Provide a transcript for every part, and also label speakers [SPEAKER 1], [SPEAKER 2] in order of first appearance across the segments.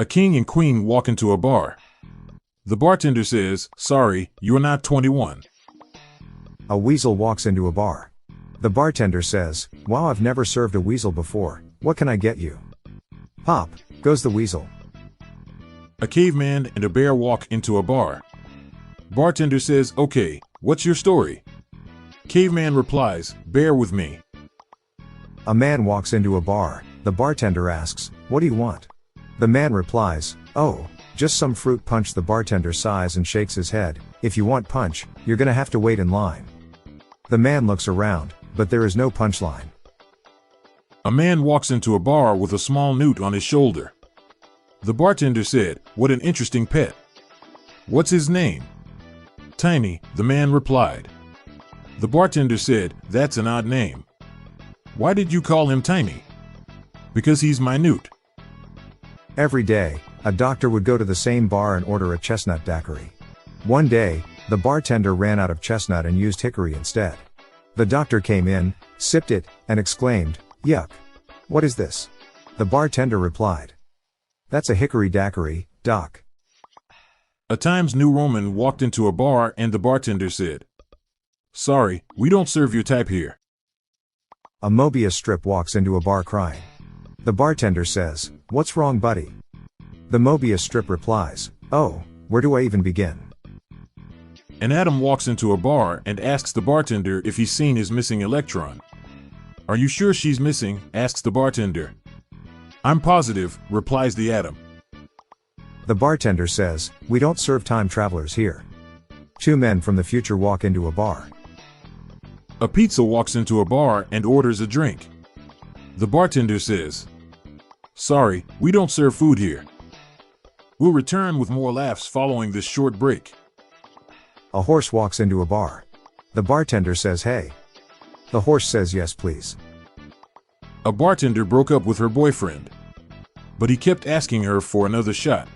[SPEAKER 1] A king and queen walk into a bar. The bartender says, "Sorry, you are not 21.
[SPEAKER 2] A weasel walks into a bar. The bartender says, "Wow, I've never served a weasel before. What can I get you?" Pop goes the weasel.
[SPEAKER 1] A caveman and a bear walk into a bar. Bartender says, "Okay, what's your story?" Caveman replies, "Bear with me."
[SPEAKER 2] A man walks into a bar. The bartender asks, "What do you want?" The man replies, "Oh, just some fruit punch." The bartender sighs and shakes his head. "If you want punch, you're gonna have to wait in line." The man looks around, but there is no punchline.
[SPEAKER 1] A man walks into a bar with a small newt on his shoulder. The bartender said, "What an interesting pet. What's his name?" "Tiny," the man replied. The bartender said, "That's an odd name. Why did you call him Tiny?" "Because he's my newt."
[SPEAKER 2] Every day, a doctor would go to the same bar and order a chestnut daiquiri. One day, the bartender ran out of chestnut and used hickory instead. The doctor came in, sipped it, and exclaimed, "Yuck. What is this?" The bartender replied, "That's a hickory daiquiri, doc."
[SPEAKER 1] A Times New Roman walked into a bar and the bartender said, "Sorry, we don't serve your type here."
[SPEAKER 2] A Mobius strip walks into a bar crying. The bartender says, "What's wrong, buddy?" The Mobius strip replies, "Oh, where do I even begin?"
[SPEAKER 1] An atom walks into a bar and asks the bartender if he's seen his missing electron. "Are you sure she's missing?" asks the bartender. "I'm positive," replies the atom.
[SPEAKER 2] The bartender says, "We don't serve time travelers here." Two men from the future walk into a bar.
[SPEAKER 1] A pizza walks into a bar and orders a drink. The bartender says, "Sorry, we don't serve food here." We'll return with more laughs following this short break.
[SPEAKER 2] A horse walks into a bar. The bartender says, "Hey." The horse says, "Yes, please."
[SPEAKER 1] A bartender broke up with her boyfriend, but he kept asking her for another shot.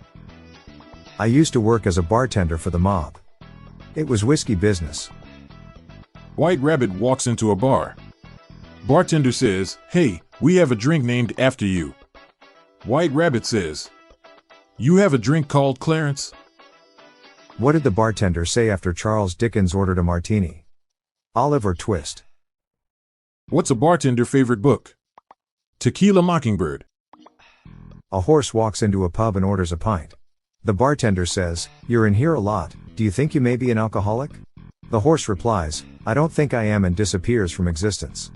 [SPEAKER 2] I used to work as a bartender for the mob. It was whiskey business.
[SPEAKER 1] White Rabbit walks into a bar. Bartender says, "Hey, we have a drink named after you." White Rabbit says, "You have a drink called Clarence?"
[SPEAKER 2] What did the bartender say after Charles Dickens ordered a martini? Olive or twist?
[SPEAKER 1] What's a bartender's favorite book? Tequila Mockingbird.
[SPEAKER 2] A horse walks into a pub and orders a pint. The bartender says, "You're in here a lot, do you think you may be an alcoholic?" The horse replies, "I don't think I am," and disappears from existence.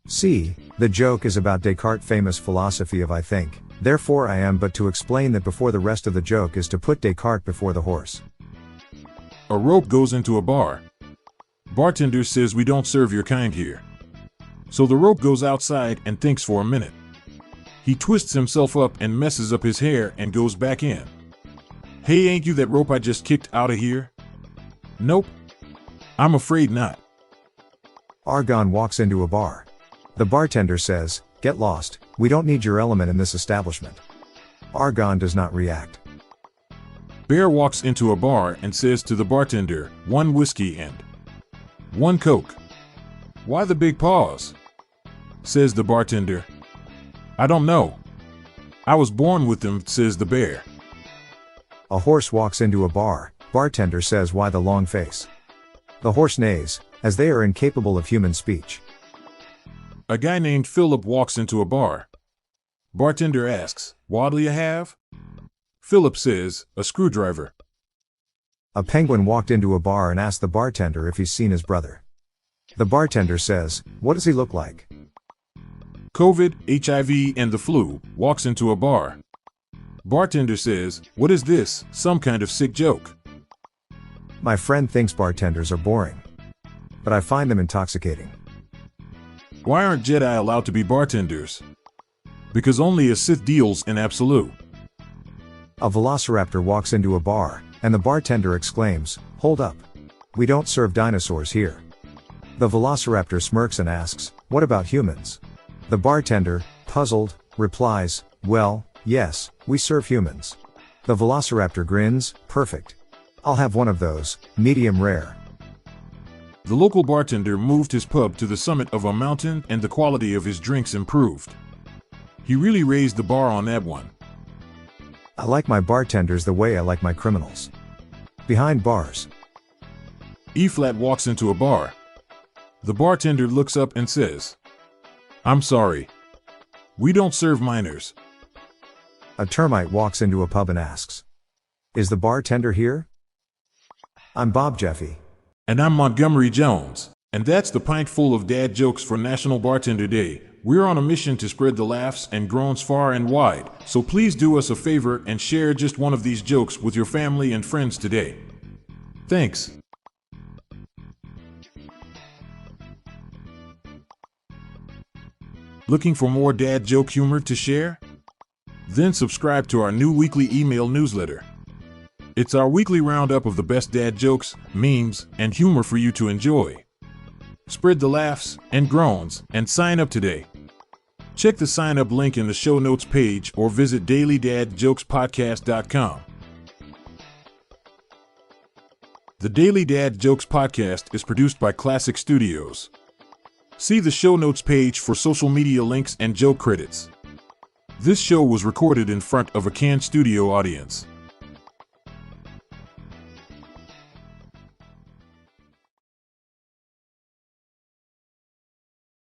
[SPEAKER 2] See, the joke is about Descartes' famous philosophy of "I think, therefore I am," but to explain that before the rest of the joke is to put Descartes before the horse.
[SPEAKER 1] A rope goes into a bar. Bartender says, "We don't serve your kind here." So the rope goes outside and thinks for a minute. He twists himself up and messes up his hair and goes back in. "Hey, ain't you that rope I just kicked out of here?" "Nope. I'm afraid not."
[SPEAKER 2] Argon walks into a bar. The bartender says, "Get lost, we don't need your element in this establishment." Argon does not react.
[SPEAKER 1] Bear walks into a bar and says to the bartender, "One whiskey and one Coke." "Why the big pause?" says the bartender. "I don't know. I was born with them," says the bear.
[SPEAKER 2] A horse walks into a bar. Bartender says, "Why the long face?" The horse neighs, as they are incapable of human speech.
[SPEAKER 1] A guy named Philip walks into a bar. Bartender asks, "What'll you have?" Philip says, "A screwdriver."
[SPEAKER 2] A penguin walked into a bar and asked the bartender if he's seen his brother. The bartender says, "What does he look like?"
[SPEAKER 1] COVID, HIV, and the flu walks into a bar. Bartender says, "What is this, some kind of sick joke?"
[SPEAKER 2] My friend thinks bartenders are boring, but I find them intoxicating.
[SPEAKER 1] Why aren't Jedi allowed to be bartenders? Because only a Sith deals in absolute.
[SPEAKER 2] A velociraptor walks into a bar, and the bartender exclaims, "Hold up. We don't serve dinosaurs here." The velociraptor smirks and asks, "What about humans?" The bartender, puzzled, replies, "Well, yes, we serve humans." The velociraptor grins, "Perfect. I'll have one of those, medium rare."
[SPEAKER 1] The local bartender moved his pub to the summit of a mountain and the quality of his drinks improved. He really raised the bar on that one.
[SPEAKER 2] I like my bartenders the way I like my criminals. Behind bars.
[SPEAKER 1] E-flat walks into a bar. The bartender looks up and says, "I'm sorry. We don't serve minors."
[SPEAKER 2] A termite walks into a pub and asks, "Is the bartender here?" I'm Bob Jeffy.
[SPEAKER 1] And I'm Montgomery Jones. And that's the pint full of dad jokes for National Bartender Day. We're on a mission to spread the laughs and groans far and wide, so please do us a favor and share just one of these jokes with your family and friends today. Thanks. Looking for more dad joke humor to share? Then subscribe to our new weekly email newsletter. It's our weekly roundup of the best dad jokes, memes, and humor for you to enjoy. Spread the laughs and groans and sign up today. Check the sign up link in the show notes page or visit dailydadjokespodcast.com. The Daily Dad Jokes Podcast is produced by Classic Studios. See the show notes page for social media links and joke credits. This show was recorded in front of a canned studio audience.